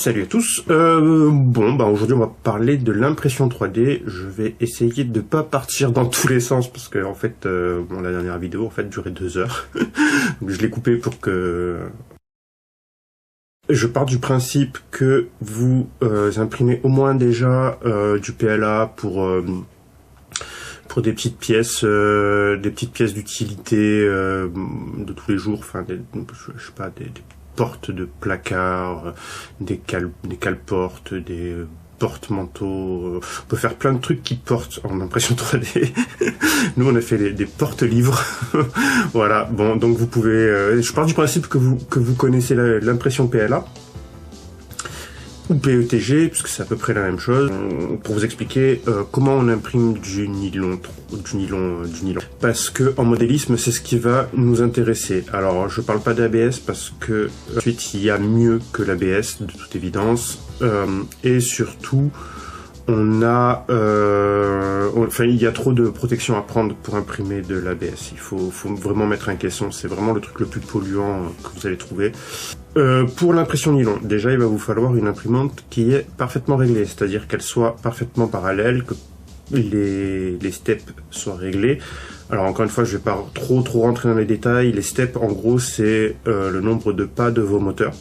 Salut à tous, aujourd'hui on va parler de l'impression 3D. Je vais essayer de pas partir dans tous les sens parce que en fait, la dernière vidéo en fait durait 2 heures. Donc je l'ai coupé pour que... Je pars du principe que vous imprimez au moins déjà du PLA pour des petites pièces d'utilité de tous les jours, enfin je sais pas, des portes de placard, des cale-portes, des porte-manteaux. On peut faire plein de trucs qui portent en impression 3D. Nous on a fait des porte-livres. Voilà, bon, donc vous pouvez... je pars du principe que vous connaissez l'impression PLA ou PETG, puisque c'est à peu près la même chose, pour vous expliquer comment on imprime du nylon. Parce que en modélisme, c'est ce qui va nous intéresser. Alors, je parle pas d'ABS parce que ensuite il y a mieux que l'ABS, de toute évidence, et surtout on a, il y a trop de protection à prendre pour imprimer de l'ABS. Il faut vraiment mettre un caisson. C'est vraiment le truc le plus polluant que vous allez trouver. Pour l'impression nylon, déjà il va vous falloir une imprimante qui est parfaitement réglée, c'est-à-dire qu'elle soit parfaitement parallèle, que les steps soient réglés. Alors encore une fois, je vais pas trop rentrer dans les détails. Les steps, en gros, c'est le nombre de pas de vos moteurs.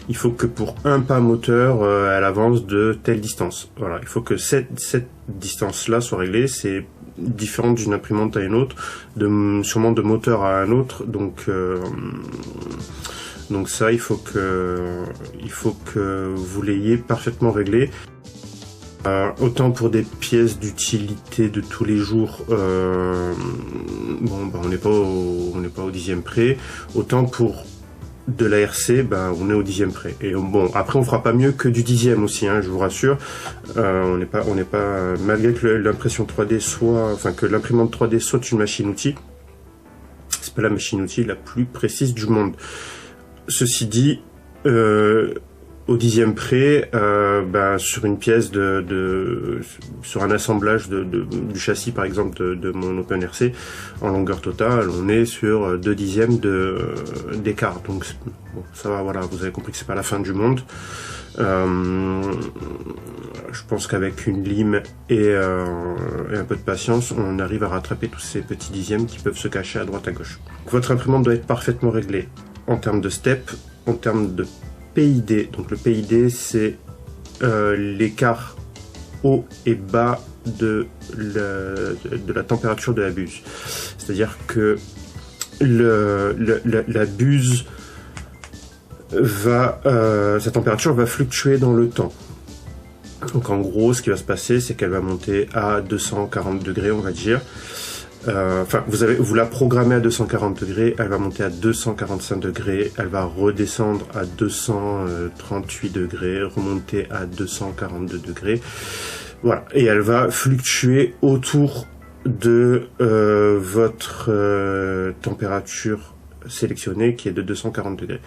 Il faut que pour un pas moteur, elle avance de telle distance. Voilà, il faut que cette distance-là soit réglée. C'est différent d'une imprimante à une autre, sûrement de moteur à un autre. Donc ça, il faut que vous l'ayez parfaitement réglé. Autant pour des pièces d'utilité de tous les jours, on n'est pas au dixième près. Autant pour de la RC, on est au dixième près. Et bon, après on fera pas mieux que du dixième aussi, hein, je vous rassure. On n'est pas, malgré que l'impression 3D que l'imprimante 3D soit une machine-outil, c'est pas la machine-outil la plus précise du monde. Ceci dit, au dixième près, sur une pièce sur un assemblage du châssis par exemple de mon OpenRC en longueur totale, on est sur 2 dixièmes d'écart. Donc bon, ça va, voilà, vous avez compris que c'est pas la fin du monde. Je pense qu'avec une lime et un peu de patience, on arrive à rattraper tous ces petits dixièmes qui peuvent se cacher à droite à gauche. Votre imprimante doit être parfaitement réglée en termes de step, en termes de PID. Donc le PID, c'est l'écart haut et bas de la température de la buse. C'est-à-dire que la buse sa température va fluctuer dans le temps. Donc en gros, ce qui va se passer, c'est qu'elle va monter à 240 degrés, on va dire. Vous la programmez à 240 degrés, elle va monter à 245 degrés, elle va redescendre à 238 degrés, remonter à 242 degrés. Voilà, et elle va fluctuer autour de votre température sélectionnée qui est de 240 degrés.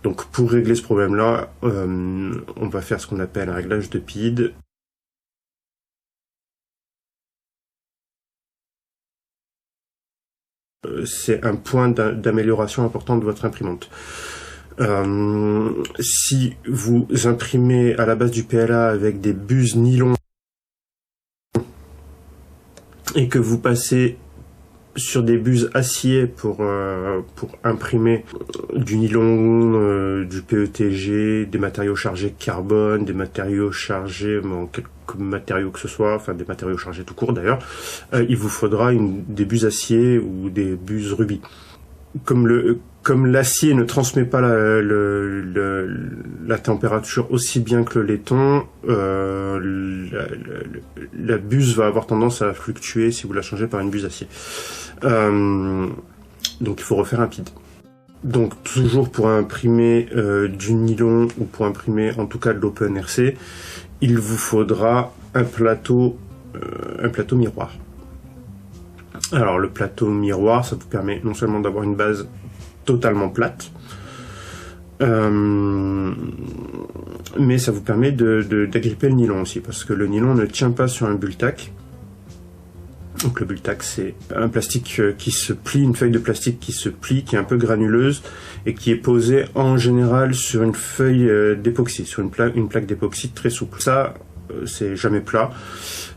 Donc pour régler ce problème-là, on va faire ce qu'on appelle un réglage de PID. C'est un point d'amélioration important de votre imprimante. Si vous imprimez à la base du PLA avec des buses nylon et que vous passez sur des buses acier pour imprimer du nylon, du PETG, des matériaux chargés carbone, des matériaux chargés en quelques matériaux que ce soit, enfin des matériaux chargés tout court d'ailleurs, il vous faudra des buses acier ou des buses rubis. Comme l'acier ne transmet pas la température aussi bien que le laiton, la buse va avoir tendance à fluctuer si vous la changez par une buse acier. Donc il faut refaire un PID. Donc toujours pour imprimer du nylon ou pour imprimer en tout cas de l'OpenRC, il vous faudra un plateau miroir. Alors le plateau miroir, ça vous permet non seulement d'avoir une base totalement plate, mais ça vous permet d'agripper le nylon aussi, parce que le nylon ne tient pas sur un bulle-tac. Donc le Bultac, c'est un plastique qui se plie, une feuille de plastique qui se plie, qui est un peu granuleuse et qui est posée en général sur une feuille d'époxy, sur une plaque d'époxy très souple. Ça, c'est jamais plat.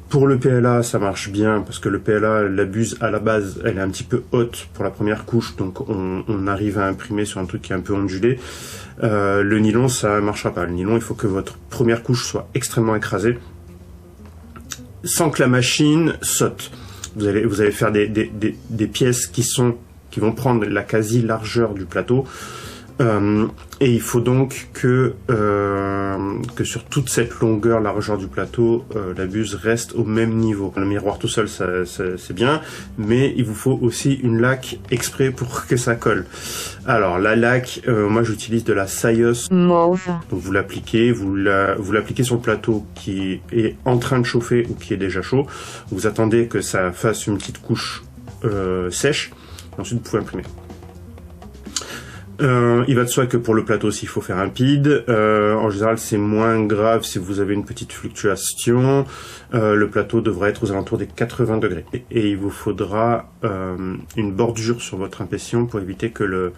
Pour le PLA, ça marche bien parce que le PLA, la buse à la base, elle est un petit peu haute pour la première couche, donc on arrive à imprimer sur un truc qui est un peu ondulé. Le nylon, ça marchera pas. Le nylon, il faut que votre première couche soit extrêmement écrasée sans que la machine saute. Vous allez faire des pièces qui vont prendre la quasi largeur du plateau. Et il faut donc que sur toute cette longueur, largeur du plateau, la buse reste au même niveau. Le miroir tout seul, c'est bien, mais il vous faut aussi une laque exprès pour que ça colle. Alors la laque, moi j'utilise de la Sayos mauve. Donc vous l'appliquez, vous l'appliquez sur le plateau qui est en train de chauffer ou qui est déjà chaud. Vous attendez que ça fasse une petite couche sèche, et ensuite vous pouvez imprimer. Il va de soi que pour le plateau aussi il faut faire un PID. En général c'est moins grave si vous avez une petite fluctuation. Le plateau devrait être aux alentours des 80 degrés. Et il vous faudra une bordure sur votre impression pour éviter que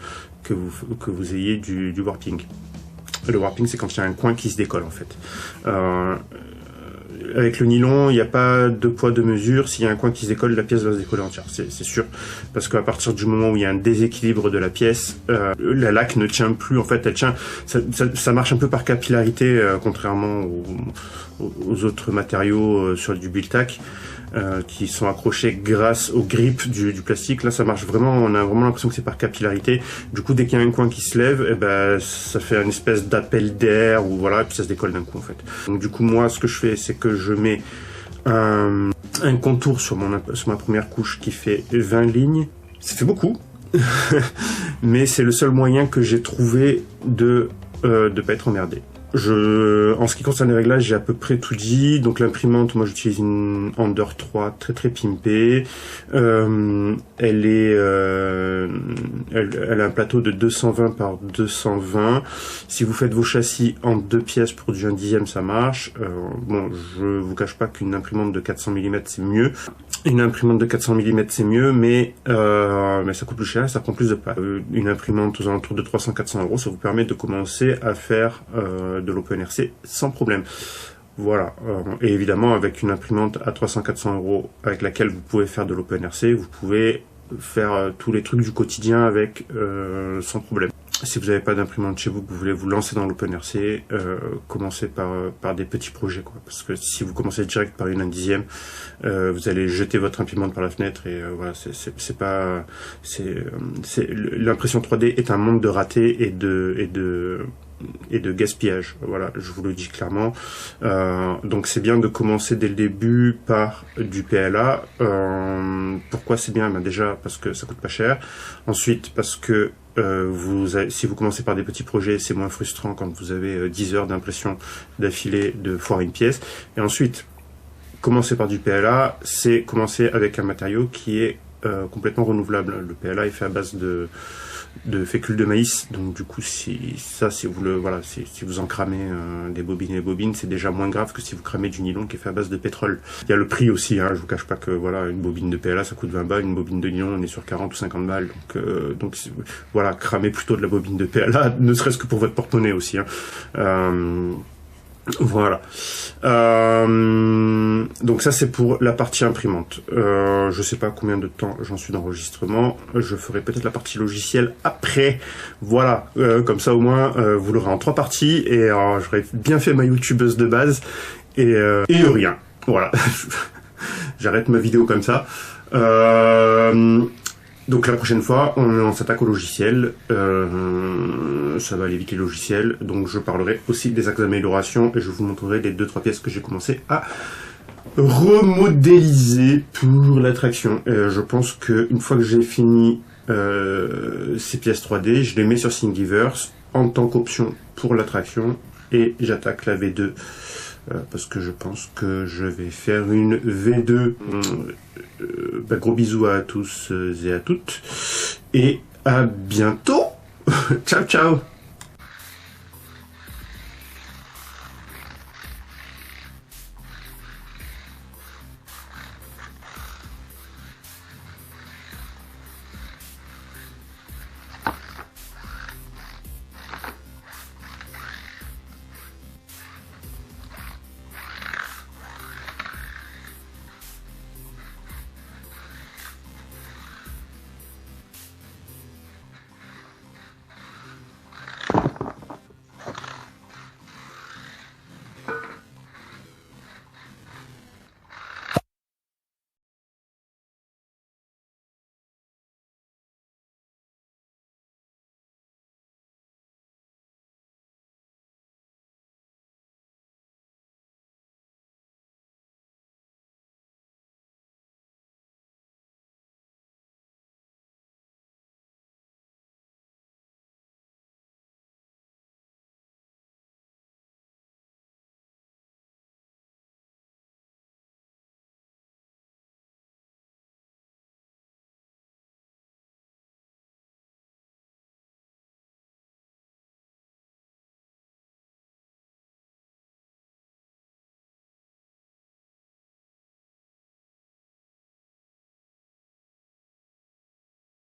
vous ayez du warping. Le warping, c'est quand il y a un coin qui se décolle en fait. Avec le nylon, il n'y a pas de poids de mesure. S'il y a un coin qui se décolle, la pièce va se décoller entière, c'est sûr. Parce qu'à partir du moment où il y a un déséquilibre de la pièce, la laque ne tient plus. En fait, elle tient. Ça marche un peu par capillarité, contrairement aux autres matériaux sur du Bultac, qui sont accrochés grâce aux grippes du plastique. Là, ça marche vraiment. On a vraiment l'impression que c'est par capillarité. Du coup, dès qu'il y a un coin qui se lève, eh ben, ça fait une espèce d'appel d'air ou voilà, et puis ça se décolle d'un coup en fait. Donc du coup, moi, ce que je fais, c'est que je mets un contour sur ma première couche qui fait 20 lignes. Ça fait beaucoup, mais c'est le seul moyen que j'ai trouvé de pas être emmerdé. En ce qui concerne les réglages, j'ai à peu près tout dit. Donc l'imprimante, moi j'utilise une Ender 3 très pimpée. Elle a un plateau de 220 par 220. Si vous faites vos châssis en 2 pièces pour du 1/10, ça marche. Bon, je vous cache pas qu'une imprimante de 400 mm c'est mieux. Une imprimante de 400 mm c'est mieux, mais ça coûte plus cher, ça prend plus de place. Une imprimante aux alentours de 300-400 €, ça vous permet de commencer à faire de l'OpenRC sans problème. Voilà, et évidemment avec une imprimante à 300-400 € avec laquelle vous pouvez faire de l'OpenRC, vous pouvez faire tous les trucs du quotidien avec sans problème. Si vous n'avez pas d'imprimante chez vous, que vous voulez vous lancer dans l'OpenRC, commencez par des petits projets, quoi. Parce que si vous commencez direct par une 1/10, vous allez jeter votre imprimante par la fenêtre et voilà, l'impression 3D est un monde de ratés et de gaspillage. Voilà, je vous le dis clairement. Donc c'est bien de commencer dès le début par du PLA. Pourquoi c'est bien? Ben déjà parce que ça coûte pas cher. Ensuite parce que si vous commencez par des petits projets, c'est moins frustrant quand vous avez 10 heures d'impression d'affilée de foirer une pièce. Et ensuite, commencer par du PLA, c'est commencer avec un matériau qui est complètement renouvelable. Le PLA est fait à base de fécule de maïs, donc du coup si vous en cramez des bobines, c'est déjà moins grave que si vous cramez du nylon qui est fait à base de pétrole. Il y a le prix aussi, hein, je vous cache pas que voilà, une bobine de PLA ça coûte 20 balles, une bobine de nylon on est sur 40 ou 50 balles, donc voilà, cramez plutôt de la bobine de PLA, ne serait-ce que pour votre porte-monnaie aussi, hein. Voilà. Donc ça c'est pour la partie imprimante. Je sais pas combien de temps j'en suis d'enregistrement. Je ferai peut-être la partie logicielle après. Voilà. Comme ça au moins vous l'aurez en 3 parties et j'aurai bien fait ma youtubeuse de base et rien. Voilà. J'arrête ma vidéo comme ça. Donc la prochaine fois, on s'attaque au logiciel, ça va aller vite les logiciels, donc je parlerai aussi des axes d'amélioration et je vous montrerai les 2-3 pièces que j'ai commencé à remodéliser pour l'attraction. Je pense qu'une fois que j'ai fini ces pièces 3D, je les mets sur Thingiverse en tant qu'option pour l'attraction et j'attaque la V2. Parce que je pense que je vais faire une V2. Gros bisous à tous et à toutes. Et à bientôt. Ciao, ciao.